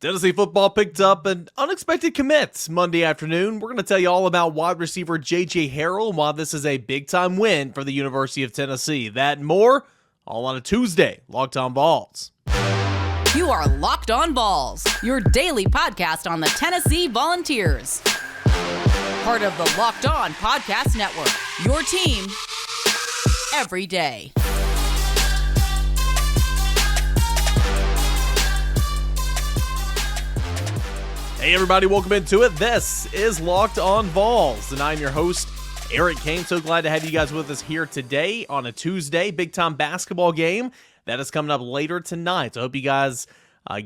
Tennessee football picked up an unexpected commit Monday afternoon. We're going to tell you all about wide receiver JJ Harrell and why this is a big-time win for the University of Tennessee. That and more, all on a Tuesday. Locked On Vols. You are Locked On Vols, your daily podcast on the Tennessee Volunteers. Part of the Locked On Podcast Network, your team every day. Hey everybody, welcome into it. This is Locked On Vols, and I'm your host, Eric Kane. So glad to have you guys with us here today on a Tuesday. Big time basketball game that is coming up later tonight. So I hope you guys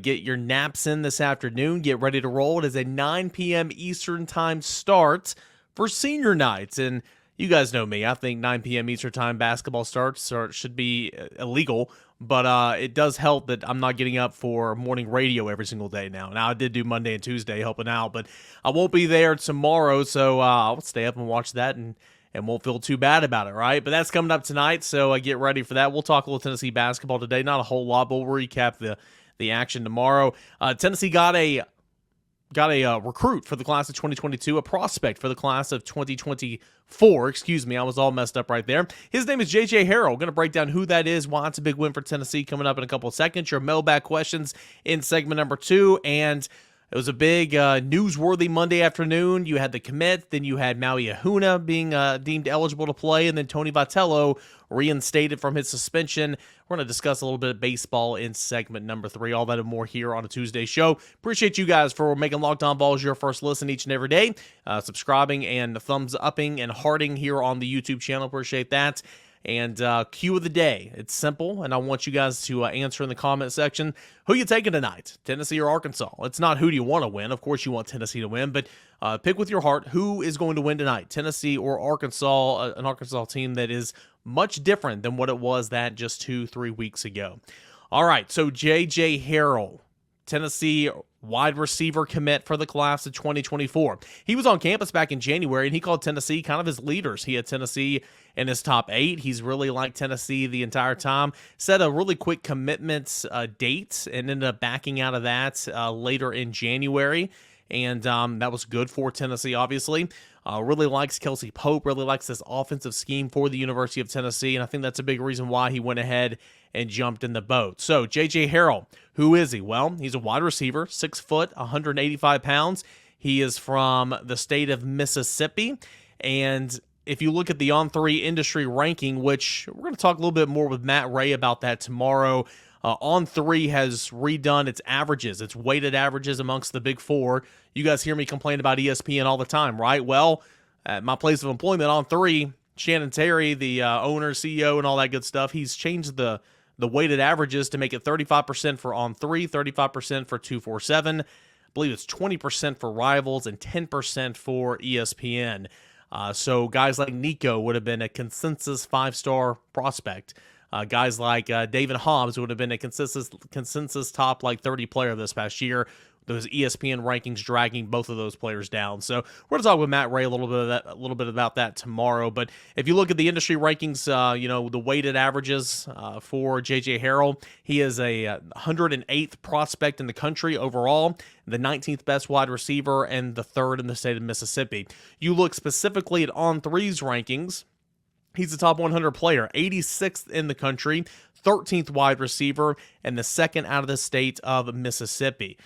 get your naps in this afternoon. Get ready to roll. It is a 9 p.m. Eastern time start for senior nights. And you guys know me. I think 9 p.m. Eastern time basketball starts should be illegal. But it does help that I'm not getting up for morning radio every single day now. Now, I did do Monday and Tuesday helping out, but I won't be there tomorrow, so I'll stay up and watch that and won't feel too bad about it, right? But that's coming up tonight, so get ready for that. We'll talk a little Tennessee basketball today. Not a whole lot, but we'll recap the action tomorrow. Tennessee got a recruit for the class of 2022, a prospect for the class of 2024. Excuse me, I was all messed up right there. His name is JJ Harrell. Going to break down who that is, why it's a big win for Tennessee coming up in a couple of seconds. Your mailbag questions in segment number 2, and it was a big newsworthy Monday afternoon. You had the commit, then you had Maui Ahuna being deemed eligible to play, and then Tony Vitello reinstated from his suspension. We're going to discuss a little bit of baseball in segment number 3. All that and more here on a Tuesday show. Appreciate you guys for making Locked On Vols your first listen each and every day. Subscribing and thumbs upping and hearting here on the YouTube channel. Appreciate that. And cue of the day. It's simple, and I want you guys to answer in the comment section. Who you taking tonight, Tennessee or Arkansas? It's not who do you want to win. Of course you want Tennessee to win, but pick with your heart. Who is going to win tonight, Tennessee or Arkansas? An Arkansas team that is much different than what it was that just 2-3 weeks ago. All right, so JJ Harrell, Tennessee wide receiver commit for the class of 2024. He was on campus back in January, and he called Tennessee kind of his leaders. He had Tennessee in his top 8. He's really liked Tennessee the entire time. Set a really quick commitment date and ended up backing out of that later in January. And that was good for Tennessee, obviously. Really likes Kelsey Pope, really likes this offensive scheme for the University of Tennessee, and I think that's a big reason why he went ahead and jumped in the boat. So, JJ Harrell, who is he? Well, he's a wide receiver, 6 foot, 185 pounds. He is from the state of Mississippi, and if you look at the On3 industry ranking, which we're going to talk a little bit more with Matt Ray about that tomorrow, On3 has redone its averages, its weighted averages amongst the big 4. You guys hear me complain about ESPN all the time, right? Well, at my place of employment, On3, Shannon Terry, the owner, CEO, and all that good stuff, he's changed the weighted averages to make it 35% for On3, 35% for 247. I believe it's 20% for Rivals and 10% for ESPN. So guys like Nico would have been a consensus 5-star prospect. Guys like David Hobbs would have been a consensus top 30 player this past year. Those ESPN rankings dragging both of those players down. So we're going to talk with Matt Ray a little bit about that tomorrow. But if you look at the industry rankings, the weighted averages for JJ Harrell, he is a 108th prospect in the country overall, the 19th best wide receiver, and the 3rd in the state of Mississippi. You look specifically at On3's rankings. He's a top 100 player, 86th in the country, 13th wide receiver, and the 2nd out of the state of Mississippi.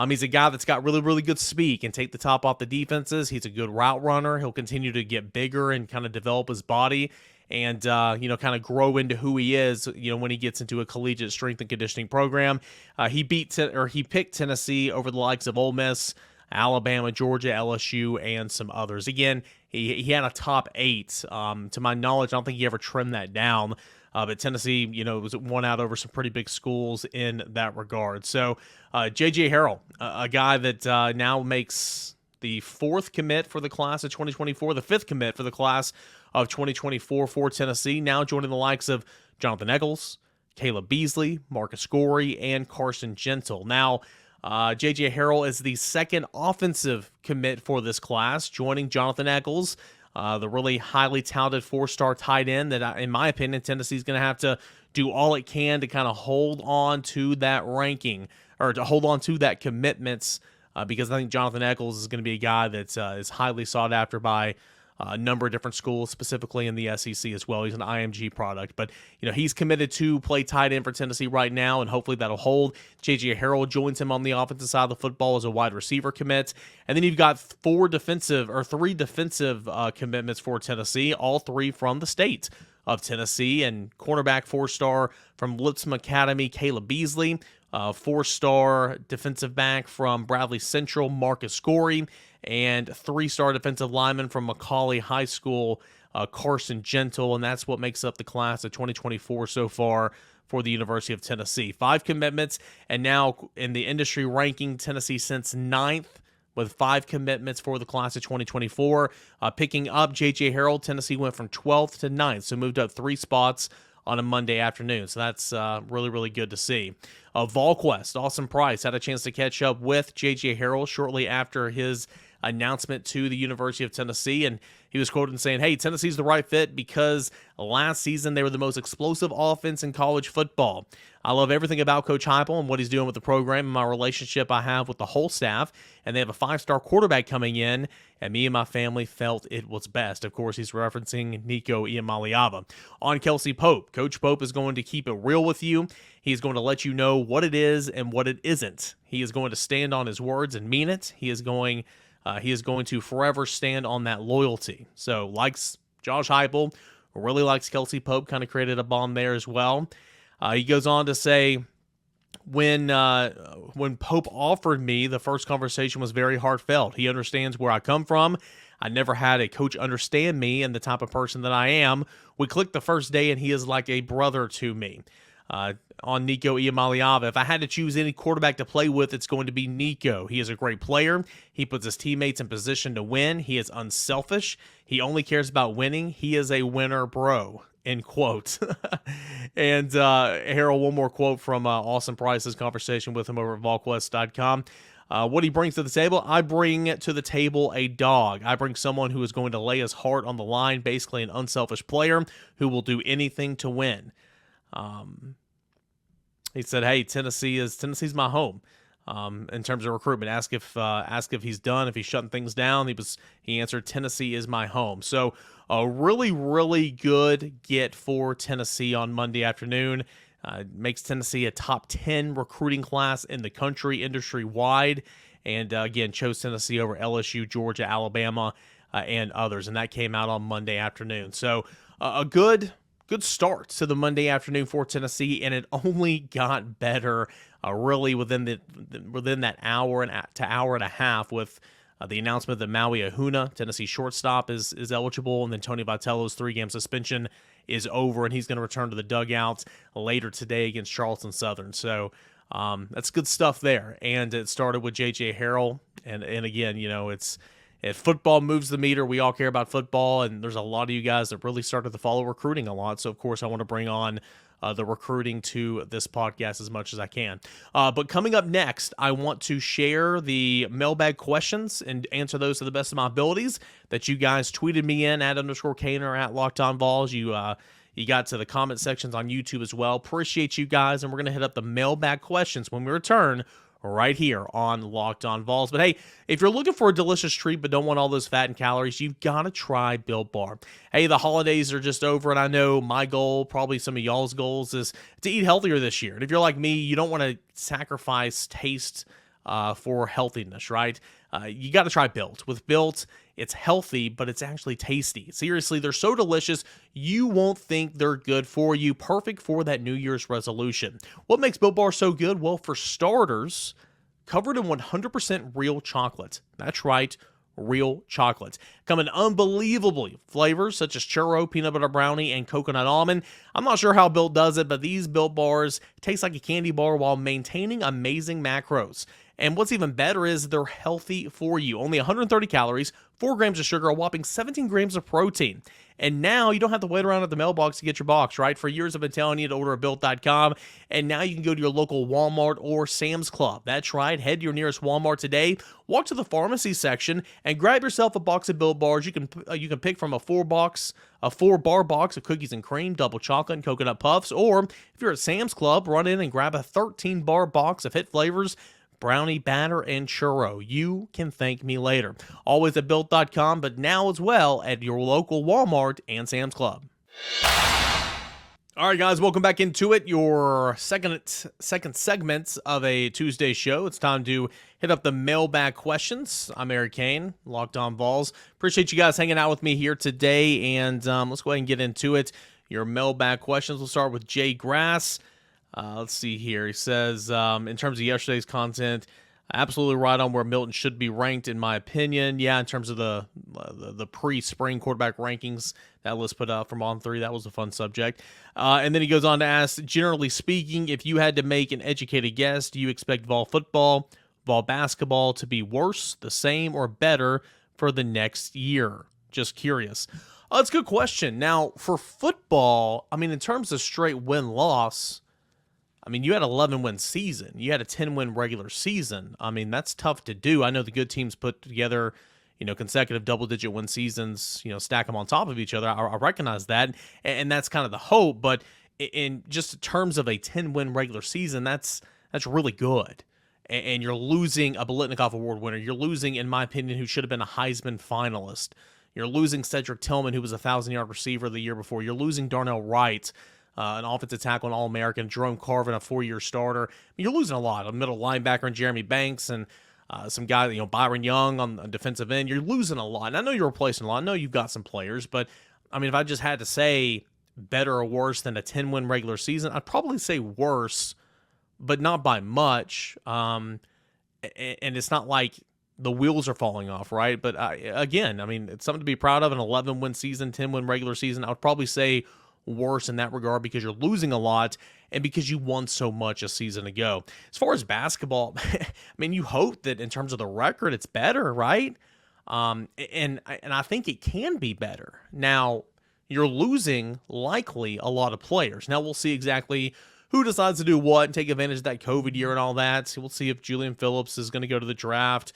He's a guy that's got really, really good speed, can take the top off the defenses. He's a good route runner. He'll continue to get bigger and kind of develop his body and, kind of grow into who he is, when he gets into a collegiate strength and conditioning program. He picked Tennessee over the likes of Ole Miss, Alabama, Georgia, LSU, and some others. Again, he had a top 8. To my knowledge, I don't think he ever trimmed that down. But Tennessee, was won out over some pretty big schools in that regard. So, JJ Harrell, a guy that now makes the 4th commit for the class of 2024, the 5th commit for the class of 2024 for Tennessee, now joining the likes of Jonathan Eccles, Caleb Beasley, Marcus Gorey, and Carson Gentle. Now, JJ Harrell is the 2nd offensive commit for this class, joining Jonathan Eccles, the really highly talented 4-star tight end that, in my opinion, Tennessee's going to have to do all it can to kind of hold on to that ranking or to hold on to that commitments, because I think Jonathan Eccles is going to be a guy that is highly sought after by a number of different schools, specifically in the SEC as well. He's an IMG product, but he's committed to play tight end for Tennessee right now, and hopefully that'll hold. JJ Harrell joins him on the offensive side of the football as a wide receiver commit, and then you've got three defensive commitments for Tennessee, all three from the state of Tennessee, and cornerback 4-star from Lipscomb Academy, Caleb Beasley, 4-star defensive back from Bradley Central, Marcus Gorey, and 3-star defensive lineman from Macaulay High School, Carson Gentle, and that's what makes up the class of 2024 so far for the University of Tennessee. 5 commitments, and now in the industry ranking, Tennessee since 9th with 5 commitments for the class of 2024. Picking up JJ Harrell, Tennessee went from 12th to 9th, so moved up 3 spots on a Monday afternoon. So that's really, really good to see. VolQuest, Austin Price, had a chance to catch up with JJ Harrell shortly after his announcement to the University of Tennessee, and he was quoted saying, "Hey, Tennessee's the right fit because last season they were the most explosive offense in college football. I love everything about Coach Heupel and what he's doing with the program and my relationship I have with the whole staff, and they have a 5-star quarterback coming in, and me and my family felt it was best." Of course, he's referencing Nico Iamaleava. On Kelsey Pope, Coach Pope is going to keep it real with you. He's going to let you know what it is and what it isn't. He is going to stand on his words and mean it. He is going to forever stand on that loyalty. So, likes Josh Heupel, really likes Kelsey Pope, kind of created a bond there as well. He goes on to say, when Pope offered me, the first conversation was very heartfelt. He understands where I come from. I never had a coach understand me and the type of person that I am. We clicked the first day, and he is like a brother to me. On Nico Iamaleava, if I had to choose any quarterback to play with, it's going to be Nico. He is a great player. He puts his teammates in position to win. He is unselfish. He only cares about winning. He is a winner, bro. End quote. And Harold, one more quote from Austin Price's conversation with him over at VolQuest.com. What he brings to the table: I bring to the table a dog. I bring someone who is going to lay his heart on the line, basically an unselfish player who will do anything to win. He said, "Hey, Tennessee's my home." In terms of recruitment, ask if he's done, if he's shutting things down. He answered, "Tennessee is my home." So a really, really good get for Tennessee on Monday afternoon. Makes Tennessee a top 10 recruiting class in the country, industry-wide, and again, chose Tennessee over LSU, Georgia, Alabama, and others, and that came out on Monday afternoon. So a good start to the Monday afternoon for Tennessee, and it only got better really within that hour and a half with the announcement that Maui Ahuna, Tennessee shortstop, is eligible, and then Tony Vitello's 3-game suspension is over, and he's going to return to the dugout later today against Charleston Southern. So that's good stuff there, and it started with JJ Harrell, and again, if football moves the meter, we all care about football, and there's a lot of you guys that really started to follow recruiting a lot. So, of course, I want to bring on the recruiting to this podcast as much as I can. But coming up next, I want to share the mailbag questions and answer those to the best of my abilities that you guys tweeted me in at _Kane or at Locked On Vols. You got to the comment sections on YouTube as well. Appreciate you guys, and we're going to hit up the mailbag questions when we return right here on Locked On Vols. But hey, if you're looking for a delicious treat but don't want all those fat and calories, you've got to try Built Bar. Hey, the holidays are just over, and I know my goal, probably some of y'all's goals, is to eat healthier this year. And if you're like me, you don't want to sacrifice taste for healthiness, right? You got to try Built. With Built, it's healthy, but it's actually tasty. Seriously, they're so delicious, you won't think they're good for you. Perfect for that New Year's resolution. What makes Built Bar so good? Well, for starters, covered in 100% real chocolate. That's right, real chocolate. Come in unbelievable flavors such as churro, peanut butter brownie, and coconut almond. I'm not sure how Built does it, but these Built Bars taste like a candy bar while maintaining amazing macros. And what's even better is they're healthy for you. Only 130 calories, 4 grams of sugar, a whopping 17 grams of protein. And now you don't have to wait around at the mailbox to get your box, right? For years I've been telling you to order at Built.com, and now you can go to your local Walmart or Sam's Club. That's right. Head to your nearest Walmart today, walk to the pharmacy section, and grab yourself a box of Built Bars. You can pick from a 4-bar box of cookies and cream, double chocolate, and coconut puffs. Or if you're at Sam's Club, run in and grab a 13-bar box of hit flavors, brownie, batter, and churro. You can thank me later. Always at Built.com, but now as well at your local Walmart and Sam's Club. All right, guys, welcome back into it. Your second segment of a Tuesday show. It's time to hit up the mailbag questions. I'm Eric Kane, Locked On Vols. Appreciate you guys hanging out with me here today, and let's go ahead and get into it. Your mailbag questions. We'll start with Jay Grass. Let's see here. He says, in terms of yesterday's content, absolutely right on where Milton should be ranked, in my opinion. Yeah, in terms of the pre-spring quarterback rankings, that list put out from On3, that was a fun subject. And then he goes on to ask, generally speaking, if you had to make an educated guess, do you expect Vol football, Vol basketball to be worse, the same, or better for the next year? Just curious. That's a good question. Now, for football, I mean, in terms of straight win-loss, I mean, you had an 11-win season. You had a 10-win regular season. I mean, that's tough to do. I know the good teams put together, consecutive double-digit win seasons, stack them on top of each other. I recognize that, and that's kind of the hope. But in just terms of a 10-win regular season, that's really good. And you're losing a Biletnikoff Award winner. You're losing, in my opinion, who should have been a Heisman finalist. You're losing Cedric Tillman, who was a 1,000-yard receiver the year before. You're losing Darnell Wright, an offensive tackle, an All-American, Jerome Carvin, a 4-year starter. I mean, you're losing a lot. A middle linebacker in Jeremy Banks and some guy, Byron Young on defensive end. You're losing a lot. And I know you're replacing a lot. I know you've got some players, but I mean, if I just had to say better or worse than a 10-win regular season, I'd probably say worse, but not by much. And it's not like the wheels are falling off, right? But again, I mean, it's something to be proud of. An 11-win season, 10-win regular season. I would probably say worse in that regard because you're losing a lot and because you won so much a season ago. As far as basketball, I mean, you hope that in terms of the record, it's better, right? And I think it can be better. Now, you're losing likely a lot of players. Now, we'll see exactly who decides to do what and take advantage of that COVID year and all that. So we'll see if Julian Phillips is going to go to the draft.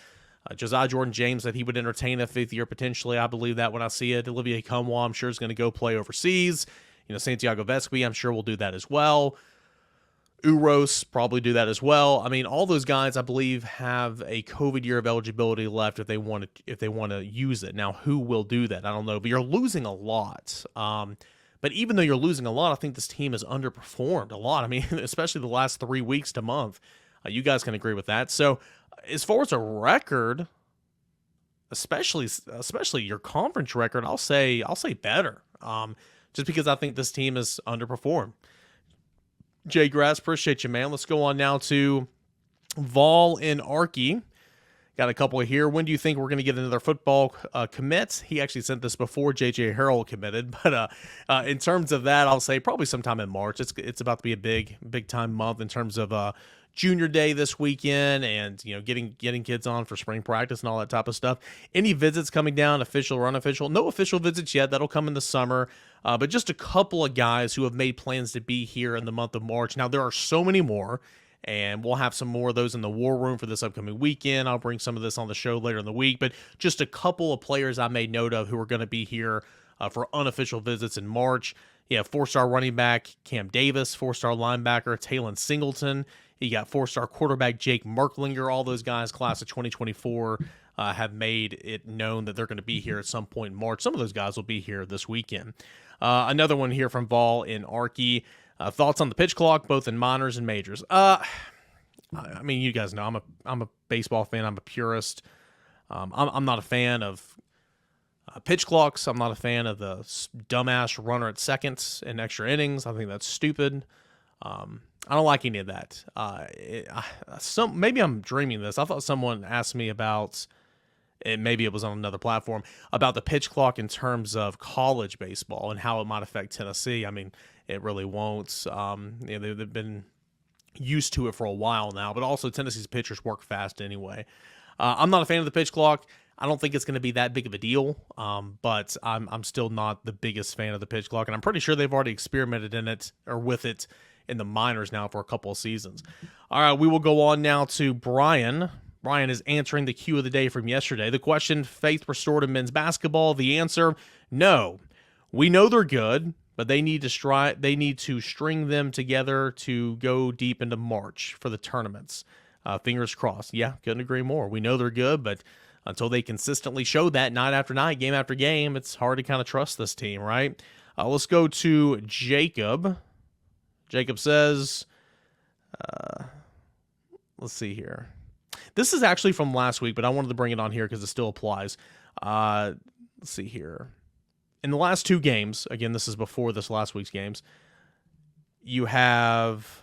Josiah Jordan-James said he would entertain a 5th year potentially. I believe that when I see it. Olivier Kumwa, I'm sure, is going to go play overseas. Santiago Vespi, I'm sure, will do that as well. Uros probably do that as well. I mean, all those guys, I believe, have a COVID year of eligibility left if they want to use it. Now, who will do that? I don't know. But you're losing a lot. But even though you're losing a lot, I think this team has underperformed a lot. I mean, especially the last 3 weeks to month. You guys can agree with that. So, as far as a record, especially your conference record, I'll say better. Just because I think this team has underperformed. Jay Grass, appreciate you, man. Let's go on now to Vol in Arky. Got a couple here. When do you think we're going to get another football commit? He actually sent this before JJ Harrell committed, but in terms of that, I'll say probably sometime in March. It's about to be a big time month in terms of Junior Day this weekend, and getting kids on for spring practice and all that type of stuff. Any visits coming down, official or unofficial? No official visits yet. That'll come in the summer. But just a couple of guys who have made plans to be here in the month of March. Now, there are so many more, and we'll have some more of those in the war room for this upcoming weekend. I'll bring some of this on the show later in the week, but just a couple of players I made note of who are going to be here for unofficial visits in March. You have 4-star running back Cam Davis, 4-star linebacker Talon Singleton. You got 4-star quarterback Jake Merklinger. All those guys, class of 2024, have made it known that they're going to be here at some point in March. Some of those guys will be here this weekend. Another one here from Vol in Arky. Thoughts on the pitch clock, both in minors and majors? I mean, you guys know I'm a baseball fan. I'm a purist. I'm not a fan of pitch clocks. I'm not a fan of the dumbass runner at seconds in extra innings. I think that's stupid. I don't like any of that. Maybe I'm dreaming this. I thought someone asked me about, and maybe it was on another platform, about the pitch clock in terms of college baseball and how it might affect Tennessee. I mean, it really won't. They've been used to it for a while now, but also Tennessee's pitchers work fast anyway. I'm not a fan of the pitch clock. I don't think it's going to be that big of a deal, but I'm still not the biggest fan of the pitch clock, and I'm pretty sure they've already experimented in it or with it in the minors now for a couple of seasons. All right, we will go on now to Brian. Brian is answering the cue of the day from yesterday. The question, faith restored in men's basketball. The answer, no. We know they're good, but they need to string them together to go deep into March for the tournaments. Fingers crossed. Yeah, couldn't agree more. We know they're good, but until they consistently show that night after night, game after game, it's hard to kind of trust this team, right? Let's go to Jacob. Jacob says, let's see here. This is actually from last week, but I wanted to bring it on here because it still applies. Let's see here. In the last 2 games, again, this is before this last week's games, you have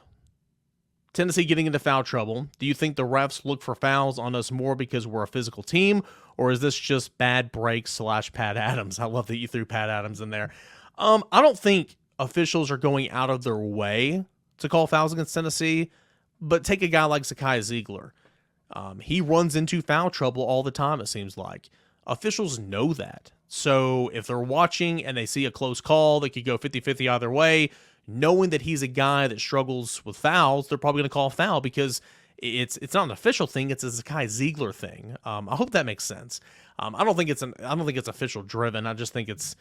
Tennessee getting into foul trouble. Do you think the refs look for fouls on us more because we're a physical team, or is this just bad breaks / Pat Adams? I love that you threw Pat Adams in there. I don't think officials are going out of their way to call fouls against Tennessee, but take a guy like Zakai Ziegler. He runs into foul trouble all the time, it seems like. Officials know that. So if they're watching and they see a close call that could go 50-50 either way, knowing that he's a guy that struggles with fouls, they're probably going to call a foul because it's not an official thing, it's a Zakai Ziegler thing. I hope that makes sense. I don't think it's official driven. I just think it's,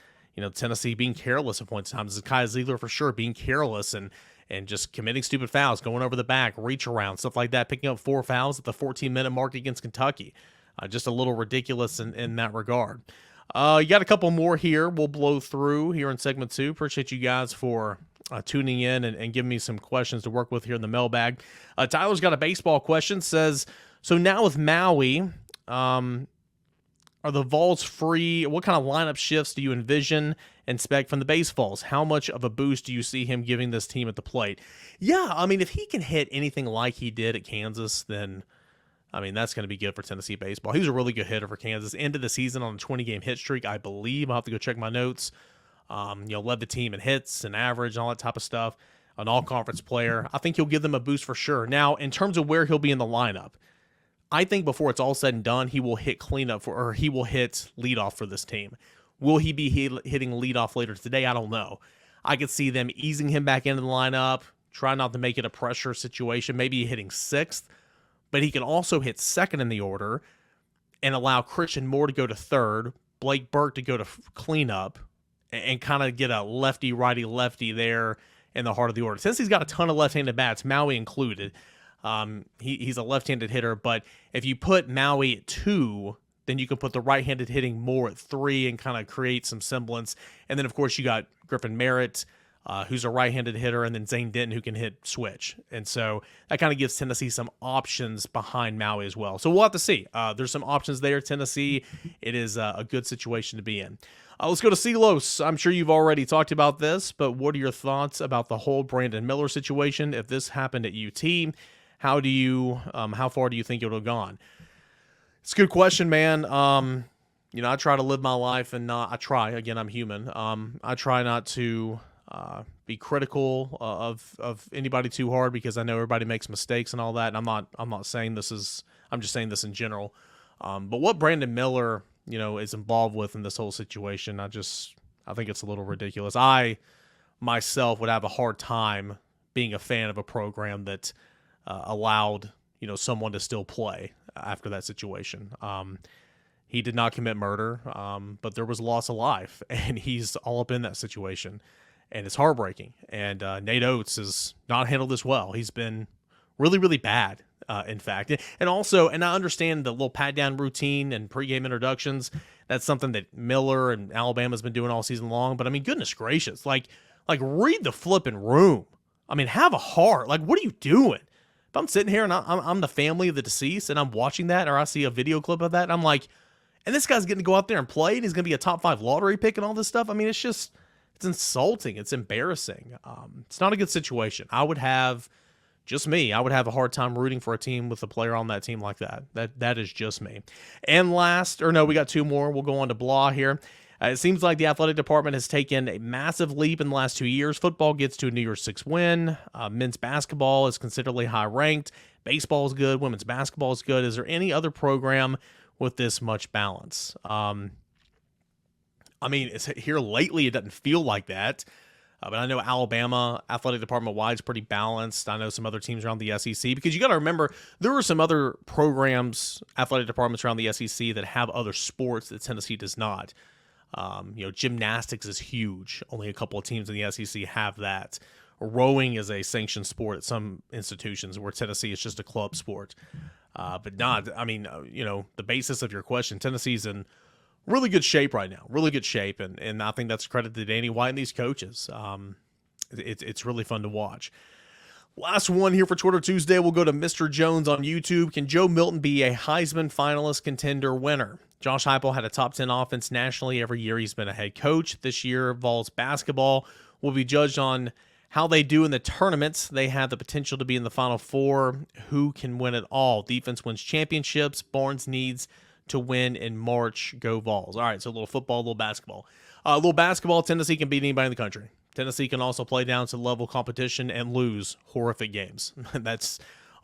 Tennessee being careless at points in time. Zakai Ziegler for sure being careless and just committing stupid fouls, going over the back, reach around, stuff like that, picking up 4 fouls at the 14-minute mark against Kentucky. Just a little ridiculous in that regard. You got a couple more here we'll blow through here in segment 2. Appreciate you guys for tuning in and giving me some questions to work with here in the mailbag. Tyler's got a baseball question. Says, so now with Maui, are the Vols free? What kind of lineup shifts do you envision and expect from the baseballs? How much of a boost do you see him giving this team at the plate? Yeah, I mean, if he can hit anything like he did at Kansas, then, I mean, that's going to be good for Tennessee baseball. He was a really good hitter for Kansas. Ended the season on a 20-game hit streak, I believe. I'll have to go check my notes. Led the team in hits and average and all that type of stuff. An all-conference player. I think he'll give them a boost for sure. Now, in terms of where he'll be in the lineup, I think before it's all said and done, he will hit he will hit leadoff for this team. Will he be hitting leadoff later today? I don't know. I could see them easing him back into the lineup, try not to make it a pressure situation, maybe hitting 6th, but he can also hit 2nd in the order and allow Christian Moore to go to 3rd, Blake Burke to go to cleanup, and kind of get a lefty, righty, lefty there in the heart of the order. Since he's got a ton of left-handed bats, Maui included, he's a left-handed hitter, but if you put Maui at 2, then you can put the right-handed hitting Moore at 3 and kind of create some semblance. And then, of course, you got Griffin Merritt, who's a right-handed hitter, and then Zane Denton, who can hit switch. And so that kind of gives Tennessee some options behind Maui as well. So we'll have to see. There's some options there, Tennessee. It is a good situation to be in. Let's go to Silos. I'm sure you've already talked about this, but what are your thoughts about the whole Brandon Miller situation? If this happened at UT, how far do you think it would have gone? It's a good question, man. I try to live my life and again, I'm human. I try not to be critical of anybody too hard because I know everybody makes mistakes and all that. And I'm not saying I'm just saying this in general. But what Brandon Miller, is involved with in this whole situation, I think it's a little ridiculous. I myself would have a hard time being a fan of a program that allowed, someone to still play after that situation. He did not commit murder, but there was loss of life, and he's all up in that situation, and it's heartbreaking. And Nate Oates has not handled this well. He's been really, really bad, in fact. And I understand the little pat-down routine and pregame introductions. That's something that Miller and Alabama's been doing all season long. But, I mean, goodness gracious, like read the flipping room. I mean, have a heart. Like, what are you doing? If I'm sitting here and I'm the family of the deceased and I'm watching that, or I see a video clip of that, and I'm like, and this guy's getting to go out there and play, and he's going to be a top 5 lottery pick and all this stuff. I mean, it's insulting. It's embarrassing. It's not a good situation. I would have a hard time rooting for a team with a player on that team like that. That is just me. And we got 2 more. We'll go on to Blah here. It seems like the athletic department has taken a massive leap in the last 2 years. Football gets to a New Year's Six win. Men's basketball is considerably high ranked. Baseball is good. Women's basketball is good. Is there any other program with this much balance? Here lately, it doesn't feel like that. But I know Alabama athletic department wide is pretty balanced. I know some other teams around the SEC, because you got to remember there are some other programs, athletic departments around the SEC that have other sports that Tennessee does not. Gymnastics is huge. Only a couple of teams in the SEC have that. Rowing is a sanctioned sport at some institutions, where Tennessee is just a club sport. But not, the basis of your question, Tennessee's in really good shape right now, really good shape, and I think that's credit to Danny White and these coaches. It's really fun to watch. Last one here for Twitter Tuesday. We'll go to Mr. Jones on YouTube. Can Joe Milton be a Heisman finalist, contender, winner? Josh Heupel had a top 10 offense nationally every year he's been a head coach. This year, Vols basketball will be judged on how they do in the tournaments. They have the potential to be in the Final Four. Who can win it all? Defense wins championships. Barnes needs to win in March. Go Vols. All right, so a little football, a little basketball. Tennessee can beat anybody in the country. Tennessee can also play down to level competition and lose horrific games.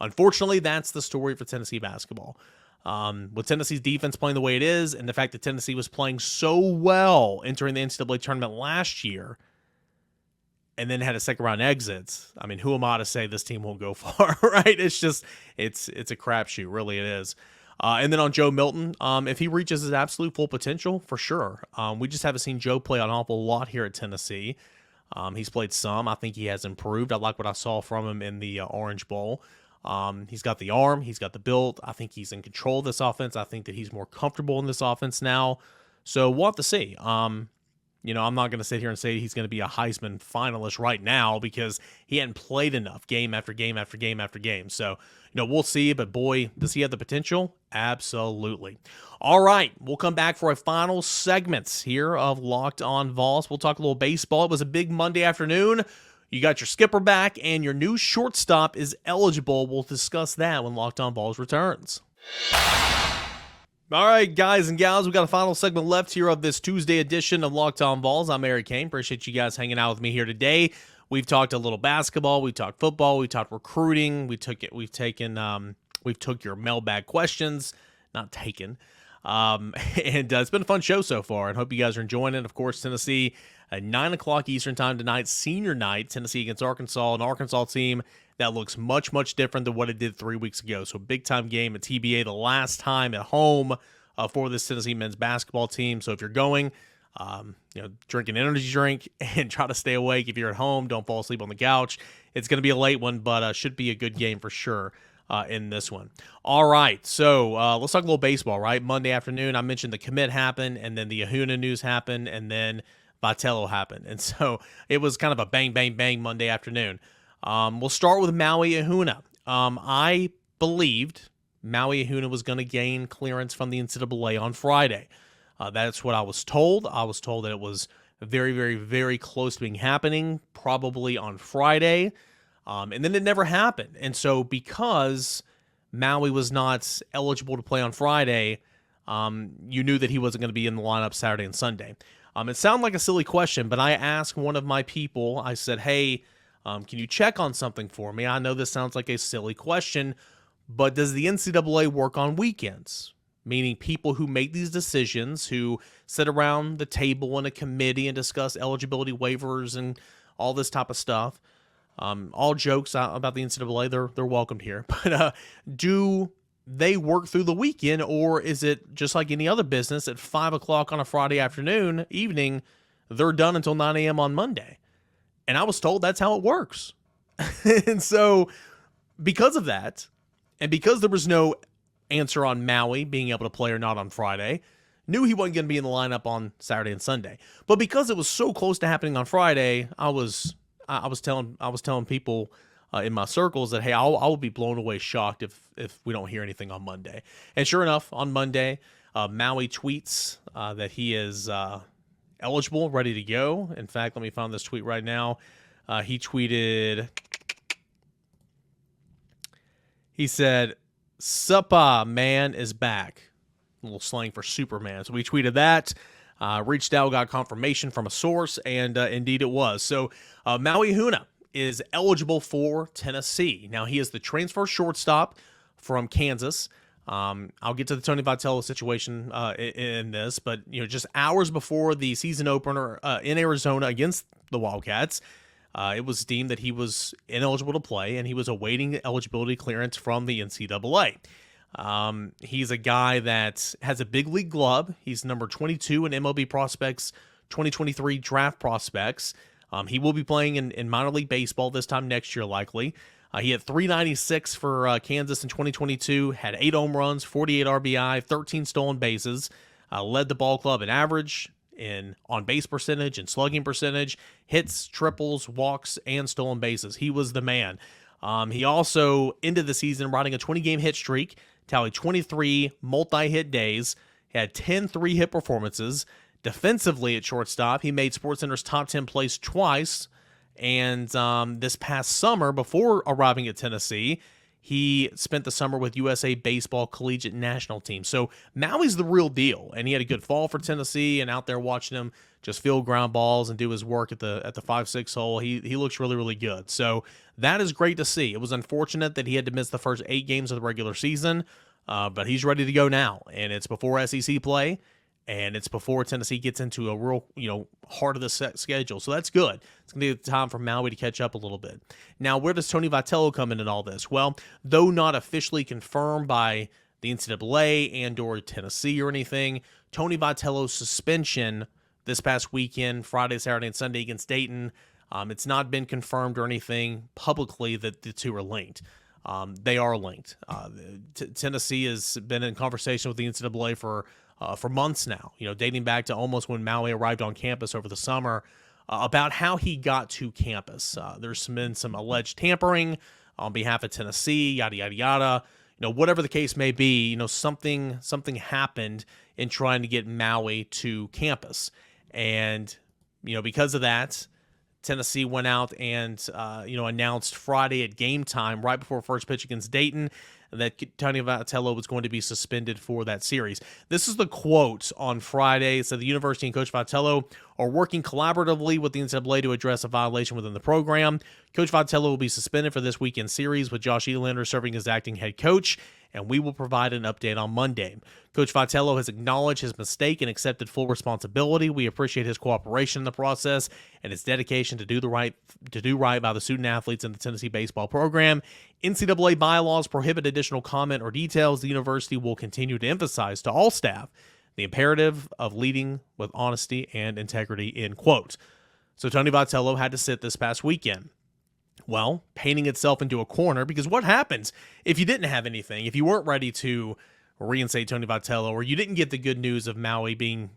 Unfortunately, that's the story for Tennessee basketball. With Tennessee's defense playing the way it is, and the fact that Tennessee was playing so well entering the NCAA tournament last year, and then had a second-round exit, who am I to say this team won't go far, right? It's a crapshoot, really it is. And then on Joe Milton, if he reaches his absolute full potential, for sure. We just haven't seen Joe play an awful lot here at Tennessee. He's played some. I think he has improved. I like what I saw from him in the Orange Bowl. He's got the arm. He's got the build. I think he's in control of this offense. I think that he's more comfortable in this offense now. So we'll have to see. I'm not going to sit here and say he's going to be a Heisman finalist right now, because he hadn't played enough game after game after game after game. So, we'll see. But boy, does he have the potential? Absolutely. All right, we'll come back for a final segment here of Locked On Vols. We'll talk a little baseball. It was a big Monday afternoon. You got your skipper back, and your new shortstop is eligible. We'll discuss that when Locked On Vols returns. All right, guys and gals, we got a final segment left here of this Tuesday edition of Locked On Vols. I'm Eric Kane. Appreciate you guys hanging out with me here today. We've talked a little basketball, we talked football, we talked recruiting. We took your mailbag questions, not taken. And it's been a fun show so far, and hope you guys are enjoying it. Of course, Tennessee, 9 o'clock Eastern time tonight, senior night, Tennessee against Arkansas, an Arkansas team that looks much, much different than what it did 3 weeks ago. So big-time game at TBA, the last time at home for this Tennessee men's basketball team. So if you're going, drink an energy drink and try to stay awake. If you're at home, don't fall asleep on the couch. It's going to be a late one, but should be a good game for sure in this one. All right, so let's talk a little baseball, right? Monday afternoon, I mentioned the commit happened, and then the Ahuna news happened, and then Vitello happened. And so it was kind of a bang, bang, bang Monday afternoon. We'll start with Maui Ahuna. I believed Maui Ahuna was going to gain clearance from the NCAA on Friday. That's what I was told. I was told that it was very, very, very close to being happening, probably on Friday. And then it never happened. And so because Maui was not eligible to play on Friday, you knew that he wasn't going to be in the lineup Saturday and Sunday. It sounded like a silly question, but I asked one of my people, I said, hey, can you check on something for me? I know this sounds like a silly question, but does the NCAA work on weekends? Meaning people who make these decisions, who sit around the table in a committee and discuss eligibility waivers and all this type of stuff. All jokes about the NCAA, they're welcomed here. But do they work through the weekend, or is it just like any other business at 5 o'clock on a Friday evening, they're done until 9 a.m. on Monday? And I was told that's how it works. And so because of that, and because there was no answer on Maui being able to play or not on Friday, knew he wasn't going to be in the lineup on Saturday and Sunday. But because it was so close to happening on Friday, I was telling people in my circles that, hey, I will be blown away shocked if we don't hear anything on Monday. And sure enough, on Monday, Maui tweets that he is eligible, ready to go. In fact, let me find this tweet right now. He tweeted, he said, "Suppa man is back." A little slang for Superman. So we tweeted that. Reached out, got confirmation from a source, and indeed it was. So Maui Ahuna is eligible for Tennessee. Now, he is the transfer shortstop from Kansas. I'll get to the Tony Vitello situation in this, but just hours before the season opener in Arizona against the Wildcats, it was deemed that he was ineligible to play, and he was awaiting eligibility clearance from the NCAA. He's a guy that has a big league glove. He's number 22 in MLB Prospects 2023 draft prospects. He will be playing in minor league baseball this time next year, likely. He had 396 for Kansas in 2022, had 8 home runs, 48 RBI, 13 stolen bases, led the ball club in average, in on-base percentage and slugging percentage, hits, triples, walks, and stolen bases. He was the man. He also ended the season riding a 20-game hit streak, tallied 23 multi-hit days, had 10 3-hit performances. Defensively at shortstop, he made SportsCenter's top 10 place twice, and this past summer, before arriving at Tennessee, he spent the summer with USA Baseball Collegiate National Team. So Maui's the real deal, and he had a good fall for Tennessee, and out there watching him just field ground balls and do his work at the 5-6 hole, he looks really, really good. So that is great to see. It was unfortunate that he had to miss the first 8 games of the regular season, but he's ready to go now, and it's before SEC play, and it's before Tennessee gets into a real, heart of the schedule. So that's good. It's going to be time for Maui to catch up a little bit. Now, where does Tony Vitello come in all this? Well, though not officially confirmed by the NCAA and or Tennessee or anything, Tony Vitello's suspension this past weekend, Friday, Saturday, and Sunday against Dayton, it's not been confirmed or anything publicly that the two are linked. They are linked. Tennessee has been in conversation with the NCAA for months now, dating back to almost when Maui arrived on campus over the summer, about how he got to campus. There's been some alleged tampering on behalf of Tennessee, yada, yada, yada. Whatever the case may be, something happened in trying to get Maui to campus. And, because of that, Tennessee went out and, announced Friday at game time, right before first pitch against Dayton, that Tony Vitello was going to be suspended for that series. This is the quote on Friday. It said the university and Coach Vitello are working collaboratively with the NCAA to address a violation within the program. Coach Vitello will be suspended for this weekend series with Josh Heupel serving as acting head coach, and we will provide an update on Monday. Coach Vitello has acknowledged his mistake and accepted full responsibility. We appreciate his cooperation in the process and his dedication to do right by the student athletes in the Tennessee baseball program. NCAA bylaws prohibit additional comment or details. The university will continue to emphasize to all staff the imperative of leading with honesty and integrity, end quote. So Tony Vitello had to sit this past weekend. Well, painting itself into a corner, because what happens if you didn't have anything, if you weren't ready to reinstate Tony Vitello, or you didn't get the good news of Maui being,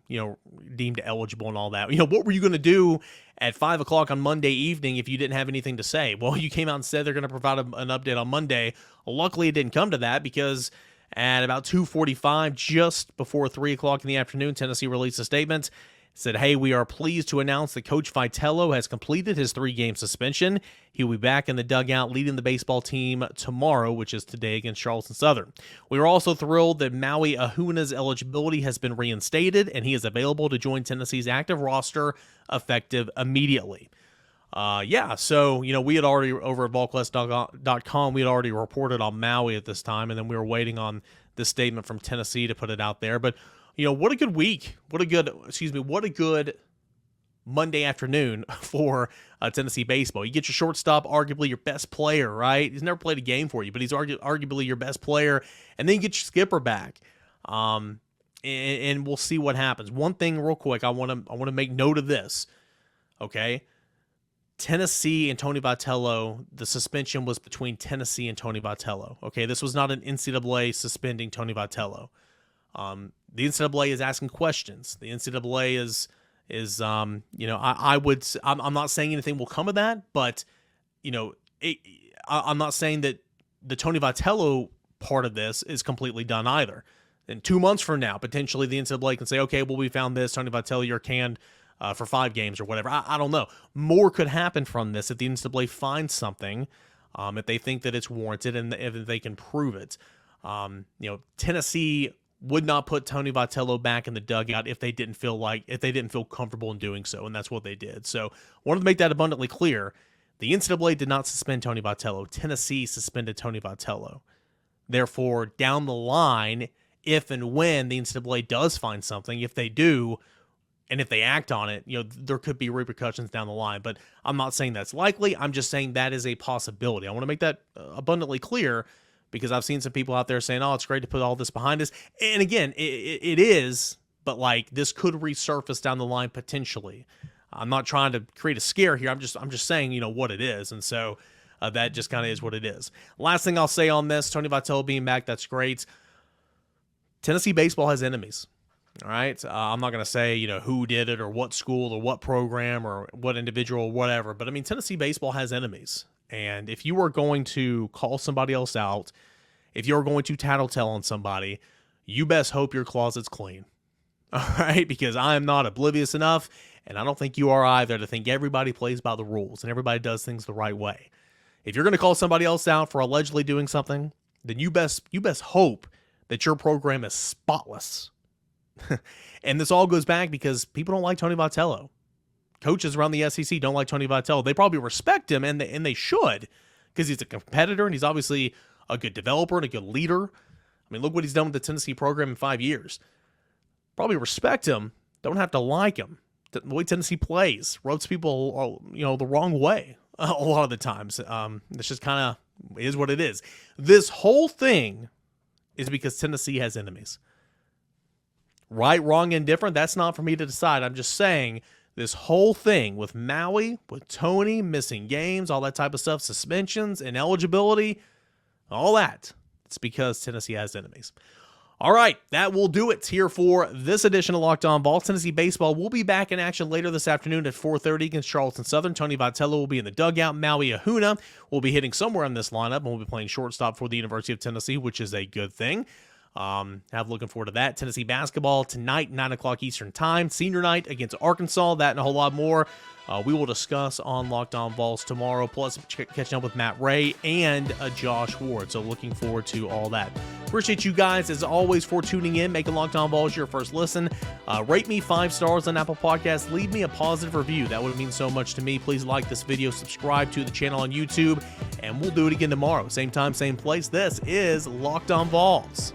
deemed eligible and all that? What were you going to do at 5 o'clock on Monday evening if you didn't have anything to say? Well, you came out and said they're going to provide an update on Monday. Luckily, it didn't come to that, because at about 2:45, just before 3 o'clock in the afternoon, Tennessee released a statement. Said, hey, we are pleased to announce that Coach Vitello has completed his 3-game suspension. He will be back in the dugout leading the baseball team tomorrow, which is today against Charleston Southern. We are also thrilled that Maui Ahuna's eligibility has been reinstated, and he is available to join Tennessee's active roster effective immediately. So, we had already, over at VolQuest.com, we had already reported on Maui at this time, and then we were waiting on this statement from Tennessee to put it out there. But what a good week. What a good Monday afternoon for Tennessee baseball. You get your shortstop, arguably your best player, right? He's never played a game for you, but he's arguably your best player. And then you get your skipper back. And we'll see what happens. One thing real quick, I want to make note of this. Okay? Tennessee and Tony Vitello, the suspension was between Tennessee and Tony Vitello. Okay? This was not an NCAA suspending Tony Vitello. The NCAA is asking questions. The NCAA I'm not saying anything will come of that, but, I'm not saying that the Tony Vitello part of this is completely done either. And 2 months from now, potentially the NCAA can say, okay, well, we found this, Tony Vitello, you're canned for 5 games or whatever. I don't know. More could happen from this if the NCAA finds something, if they think that it's warranted and if they can prove it. Tennessee would not put Tony Vitello back in the dugout if they didn't feel comfortable in doing so, and that's what they did. So wanted to make that abundantly clear. The NCAA did not suspend Tony Vitello. Tennessee suspended Tony Vitello. Therefore, down the line, if and when the NCAA does find something, if they do, and if they act on it, there could be repercussions down the line. But I'm not saying that's likely. I'm just saying that is a possibility. I want to make that abundantly clear, because I've seen some people out there saying, oh, it's great to put all this behind us. And again, it is, but this could resurface down the line potentially. I'm not trying to create a scare here. I'm just saying, what it is. And so that just kind of is what it is. Last thing I'll say on this, Tony Vitello being back, that's great. Tennessee baseball has enemies. All right. I'm not going to say, who did it or what school or what program or what individual or whatever. But Tennessee baseball has enemies. And if you are going to call somebody else out, if you're going to tattletale on somebody, you best hope your closet's clean. All right. Because I am not oblivious enough, and I don't think you are either, to think everybody plays by the rules and everybody does things the right way. If you're going to call somebody else out for allegedly doing something, then you best hope that your program is spotless. And this all goes back because people don't like Tony Vitello. Coaches around the SEC don't like Tony Vitello. They probably respect him, and they should, because he's a competitor and he's obviously a good developer and a good leader. Look what he's done with the Tennessee program in 5 years. Probably respect him. Don't have to like him. The way Tennessee plays rubs people, the wrong way a lot of the times. It's just kind of is what it is. This whole thing is because Tennessee has enemies. Right, wrong, indifferent, that's not for me to decide. I'm just saying this whole thing with Maui, with Tony, missing games, all that type of stuff, suspensions, ineligibility, all that, it's because Tennessee has enemies. All right, that will do it here for this edition of Locked On Vols. Tennessee baseball will be back in action later this afternoon at 4:30 against Charleston Southern. Tony Vitello will be in the dugout. Maui Ahuna will be hitting somewhere in this lineup, and we'll be playing shortstop for the University of Tennessee, which is a good thing. Looking forward to that. Tennessee basketball tonight, 9 o'clock Eastern time. Senior night against Arkansas. That and a whole lot more we will discuss on Locked On Vols tomorrow, plus catching up with Matt Ray and Josh Ward. So looking forward to all that. Appreciate you guys, as always, for tuning in, making Locked On Vols your first listen. Rate me 5 stars on Apple Podcasts. Leave me a positive review. That would mean so much to me. Please like this video, subscribe to the channel on YouTube, and we'll do it again tomorrow. Same time, same place. This is Locked On Vols.